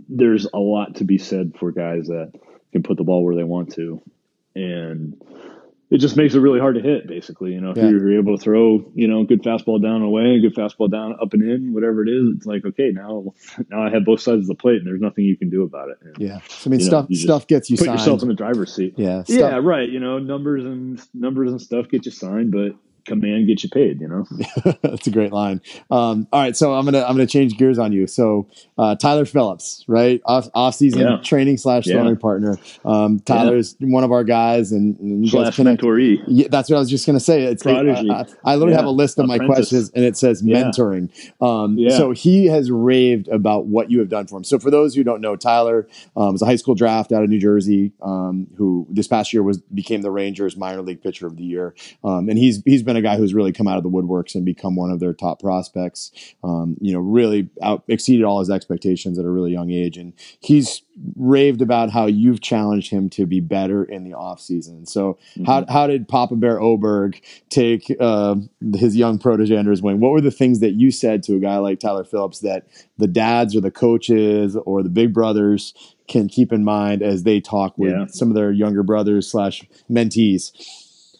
there's a lot to be said for guys that can put the ball where they want to. And it just makes it really hard to hit, basically. If you're able to throw, good fastball down and away, good fastball down, up and in, whatever it is, it's like, okay, now I have both sides of the plate, and there's nothing you can do about it. And, I mean, stuff gets you put signed. Put yourself in the driver's seat. Yeah, right. Numbers and stuff get you signed, but command gets you paid. That's a great line. All right, so I'm gonna change gears on you. So Tyler Phillips, right, off season training / throwing partner. Tyler's one of our guys, and you guys connect. Mentoree. Yeah, that's what I was just gonna say. It's Prodigy. I literally have a list of my questions, and it says mentoring. So he has raved about what you have done for him. So for those who don't know, Tyler was a high school draft out of New Jersey, who this past year became the Rangers minor league pitcher of the year, and he's been a guy who's really come out of the woodworks and become one of their top prospects. Really exceeded all his expectations at a really young age, and he's raved about how you've challenged him to be better in the off season. So how did Papa Bear Oberg take his young protege under his wing? What were the things that you said to a guy like Tyler Phillips that the dads or the coaches or the big brothers can keep in mind as they talk with some of their younger brothers / mentees?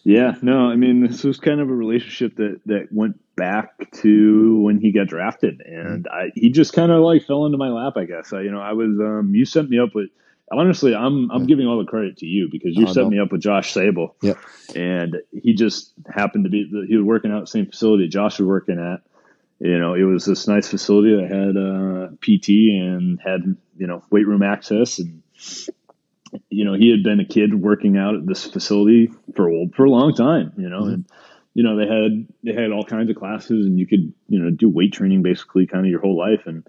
Yeah, no, I mean, this was kind of a relationship that went back to when he got drafted, and he just kind of like fell into my lap, I guess. I was, you set me up with, honestly, I'm giving all the credit to you because you set me up with Josh Sable. Yep. And he just happened to be, he was working out the same facility Josh was working at. It was this nice facility that had PT and had, weight room access, and he had been a kid working out at this facility for a long time, and, they had all kinds of classes, and you could, do weight training basically kind of your whole life. And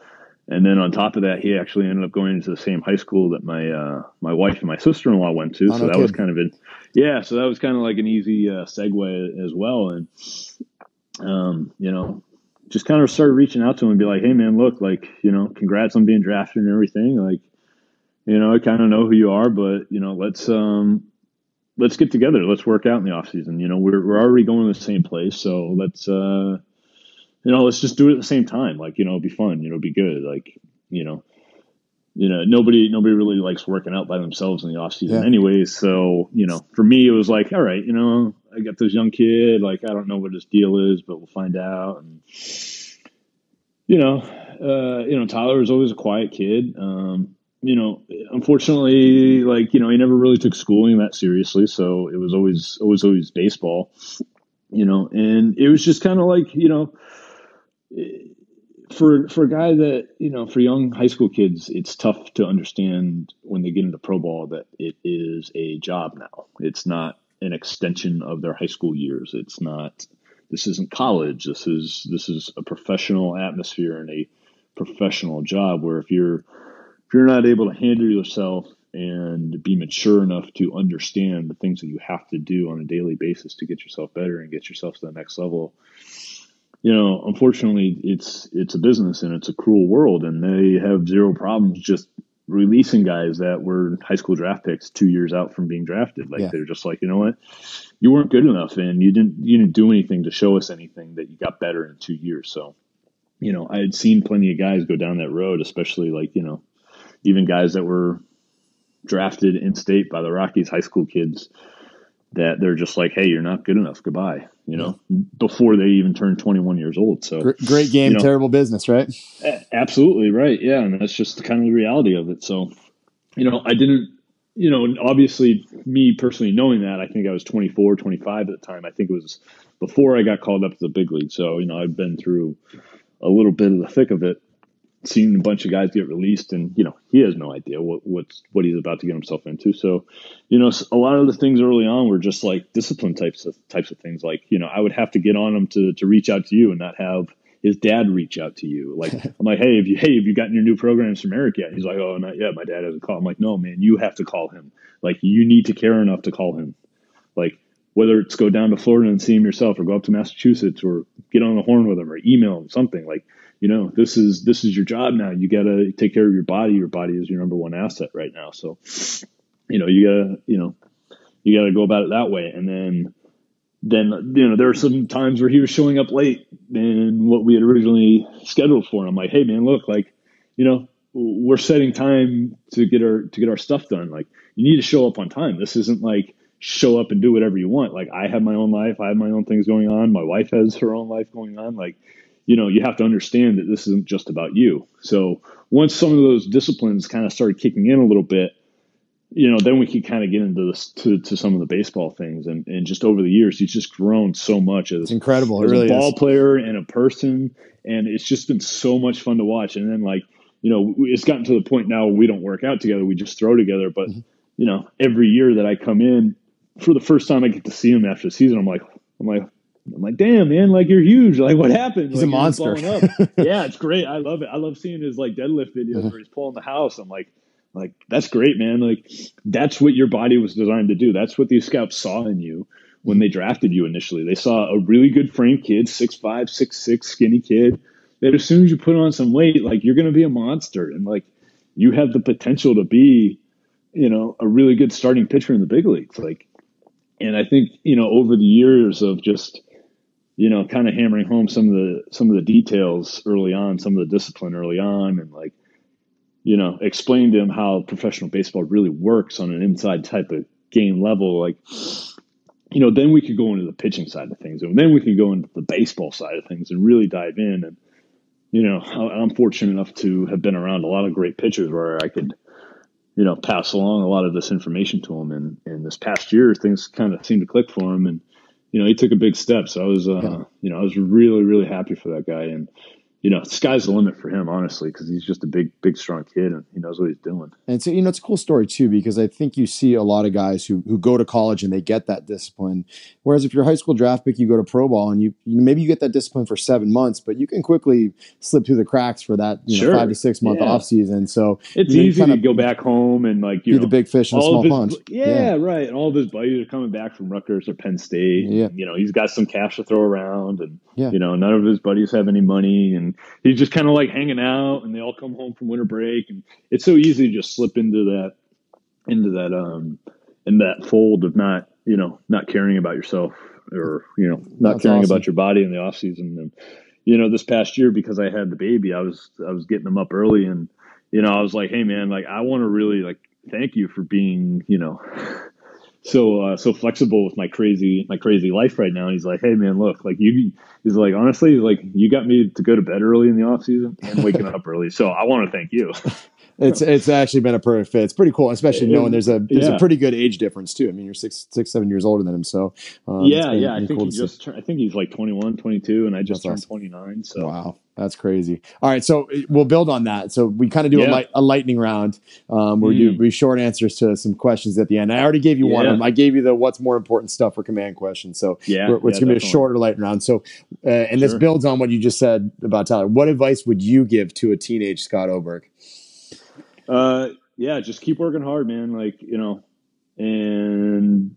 then on top of that, he actually ended up going into the same high school that my wife and my sister-in-law went to. So that was kind of so that was kind of like an easy segue as well. And, just kind of started reaching out to him and be like, hey man, look, like, congrats on being drafted and everything. Like, I kind of know who you are, but, let's get together. Let's work out in the off season. We're already going to the same place. So let's just do it at the same time. Like, it'll be fun, it'll be good. Like, nobody really likes working out by themselves in the off season anyways. So, for me, it was like, all right, I got this young kid, like, I don't know what his deal is, but we'll find out. And, Tyler was always a quiet kid. Unfortunately, like, he never really took schooling that seriously. So it was always baseball, and it was just kind of like, for a guy that, for young high school kids, it's tough to understand when they get into pro ball that it is a job now. It's not an extension of their high school years. This isn't college. This is a professional atmosphere and a professional job where if you're not able to handle yourself and be mature enough to understand the things that you have to do on a daily basis to get yourself better and get yourself to the next level, unfortunately it's a business and it's a cruel world, and they have zero problems just releasing guys that were high school draft picks 2 years out from being drafted. Like, they're just like, you know what, you weren't good enough and you didn't do anything to show us anything that you got better in 2 years. So, I had seen plenty of guys go down that road, especially like, even guys that were drafted in state by the Rockies high school kids, that they're just like, hey, you're not good enough. Goodbye. Before they even turned 21 years old. So great game, terrible business, right? Absolutely right. Yeah. And that's just kind of the reality of it. So, I didn't, obviously me personally knowing that, I think I was 24, 25 at the time. I think it was before I got called up to the big league. So, I'd been through a little bit of the thick of it, seeing a bunch of guys get released, and, he has no idea what he's about to get himself into. So, a lot of the things early on were just like discipline types of things. Like, I would have to get on him to reach out to you and not have his dad reach out to you. Like, I'm like, hey, have you gotten your new programs from Eric yet? He's like, oh, not yet. My dad hasn't called. I'm like, no, man, you have to call him. Like, you need to care enough to call him. Like, whether it's go down to Florida and see him yourself, or go up to Massachusetts, or get on the horn with him, or email him something. Like, this is your job now. You got to take care of your body. Your body is your number one asset right now. So, you gotta go about it that way. And then there are some times where he was showing up late than what we had originally scheduled for. And I'm like, hey man, look, like, we're setting time to get our stuff done. Like, you need to show up on time. This isn't like show up and do whatever you want. Like, I have my own life. I have my own things going on. My wife has her own life going on. Like, you have to understand that this isn't just about you. So once some of those disciplines kind of started kicking in a little bit, then we could kind of get into this to some of the baseball things. And just over the years, he's just grown so much as, it's incredible. As it really a ball is. player and a person. And it's just been so much fun to watch. And then, like, it's gotten to the point now where we don't work out together. We just throw together. But, every year that I come in, for the first time I get to see him after the season, I'm like, damn, man, like, you're huge. Like, what happened? He's like, a monster. Yeah, it's great. I love it. I love seeing his, like, deadlift videos where he's pulling the house. I'm like, that's great, man. Like, that's what your body was designed to do. That's what these scouts saw in you when they drafted you initially. They saw a really good frame kid, 6'5", 6'6", skinny kid, that as soon as you put on some weight, like, you're going to be a monster. And, like, you have the potential to be, a really good starting pitcher in the big leagues. Like, and I think, over the years of just, kind of hammering home some of the details early on, some of the discipline early on, and, like, explain to him how professional baseball really works on an inside type of game level. Like, then we could go into the pitching side of things, and then we can go into the baseball side of things and really dive in. And, I'm fortunate enough to have been around a lot of great pitchers where I could, pass along a lot of this information to him. And this past year, things kind of seemed to click for him, and, he took a big step. So I was, I was really, really happy for that guy. And, sky's the limit for him, honestly, because he's just a big, strong kid, and he knows what he's doing. And so, it's a cool story too, because I think you see a lot of guys who go to college and they get that discipline. Whereas if you're a high school draft pick, you go to pro ball and you maybe you get that discipline for 7 months, but you can quickly slip through the cracks for that 5 to 6 month off season. So it's easy to go back home and, like, be the big fish in a small pond. Right. And all of his buddies are coming back from Rutgers or Penn State. Yeah. And, he's got some cash to throw around, and none of his buddies have any money, and he's just kind of like hanging out, and they all come home from winter break, and it's so easy to just slip into that in that fold of not caring about yourself, or not caring about your body in the off season. And this past year, because I had the baby, I was getting him up early, and I was like, hey man, like, I want to really, like, thank you for being so flexible with my crazy life right now. And he's like, hey man, look, like, he's like, honestly, like, you got me to go to bed early in the off season and waking up early. So I want to thank you. It's actually been a perfect fit. It's pretty cool, especially knowing there's a pretty good age difference too. I mean, you're 7 years older than him. So I think I think he's like 21, 22, and I just turned 29. So wow. That's crazy. All right, so we'll build on that. So we kind of do a lightning round where we do short answers to some questions at the end. I already gave you one of them. I gave you the what's more important stuff for command questions. So it's going to be a shorter lightning round. So and this builds on what you just said about Tyler. What advice would you give to a teenage Scott Oberg? Just keep working hard, man. Like, and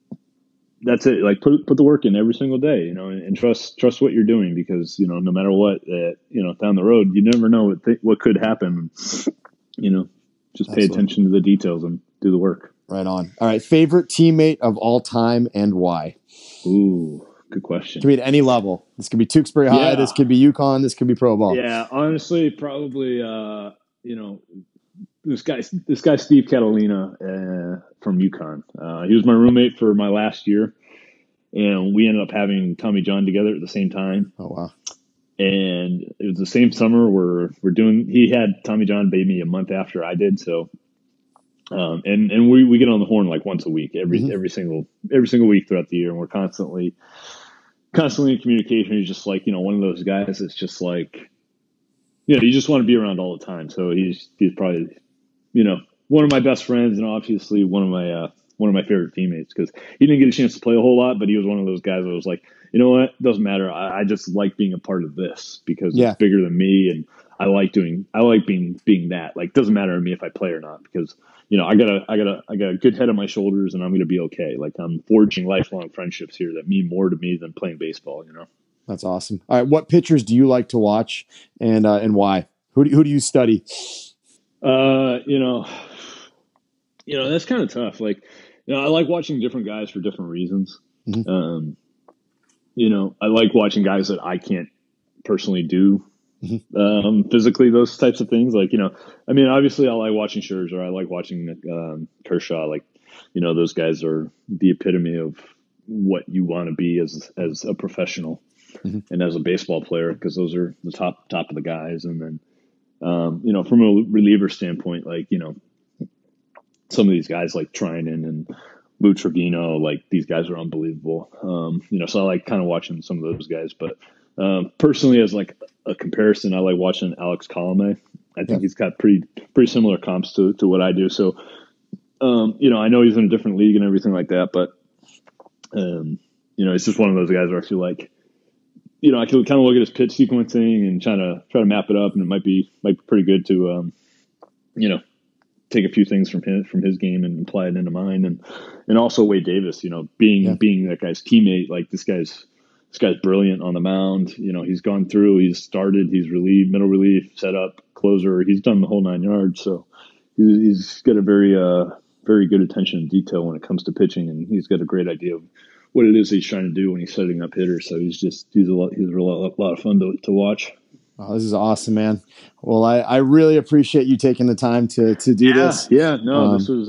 that's it. Like, put the work in every single day, and trust what you're doing, because, no matter what, down the road, you never know what could happen. Just pay attention to the details and do the work. Right on. All right. Favorite teammate of all time and why? Ooh, good question. It could be at any level. This could be Tewksbury High. This could be UConn. This could be pro ball. Yeah. Honestly, probably, this guy, Steve Catalina, from UConn. He was my roommate for my last year, and we ended up having Tommy John together at the same time. Oh, wow. And it was the same summer he had Tommy John baby me a month after I did. So And we get on the horn like once a week, every single week throughout the year, and we're constantly in communication. He's just like, one of those guys that's just like, you just want to be around all the time. So he's probably, one of my best friends, and obviously one of my favorite teammates, because he didn't get a chance to play a whole lot, but he was one of those guys that was like, you know what, doesn't matter. I just like being a part of this because it's bigger than me, and I like being that. Like, doesn't matter to me if I play or not, because I got a good head on my shoulders, and I'm going to be okay. Like, I'm forging lifelong friendships here that mean more to me than playing baseball. That's awesome. All right, what pitchers do you like to watch, and why? Who do you study? That's kind of tough. Like, I like watching different guys for different reasons. Mm-hmm. I like watching guys that I can't personally do physically, those types of things. Like, obviously I like watching Scherzer. I like watching Kershaw. Like, those guys are the epitome of what you want to be as a professional and as a baseball player, because those are the top of the guys. And then, from a reliever standpoint, like, some of these guys like Trinan and Lou Trevino, like, these guys are unbelievable. So I like kind of watching some of those guys. But personally, as like a comparison, I like watching Alex Colomé. I think he's got pretty similar comps to what I do. So, I know he's in a different league and everything like that, but it's just one of those guys where I feel like, I can kind of look at his pitch sequencing and try to map it up, and it might be pretty good to, take a few things from his game and apply it into mine. And also Wade Davis, being that guy's teammate. Like, this guy's brilliant on the mound. He's gone through, he's started, he's relieved, middle relief, set up, closer. He's done the whole 9 yards. So he's got a very good attention to detail when it comes to pitching, and he's got a great idea of what it is he's trying to do when he's setting up hitters. So he's a lot of fun to watch. Oh, this is awesome, man. Well, I really appreciate you taking the time to do this. Yeah, no, this was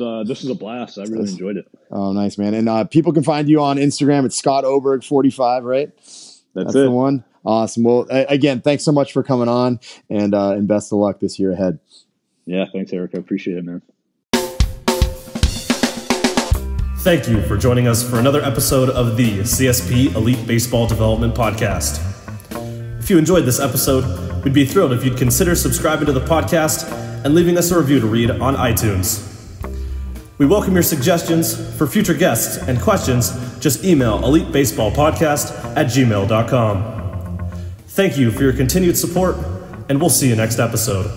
a blast. I really enjoyed it. Oh, nice, man. And people can find you on Instagram. It's Scott Oberg 45, right? That's it. The one. Awesome. Well, again, thanks so much for coming on, and best of luck this year ahead. Yeah, thanks, Eric. I appreciate it, man. Thank you for joining us for another episode of the CSP Elite Baseball Development Podcast. If you enjoyed this episode, we'd be thrilled if you'd consider subscribing to the podcast and leaving us a review to read on iTunes. We welcome your suggestions for future guests and questions. Just email elitebaseballpodcast@gmail.com. Thank you for your continued support, and we'll see you next episode.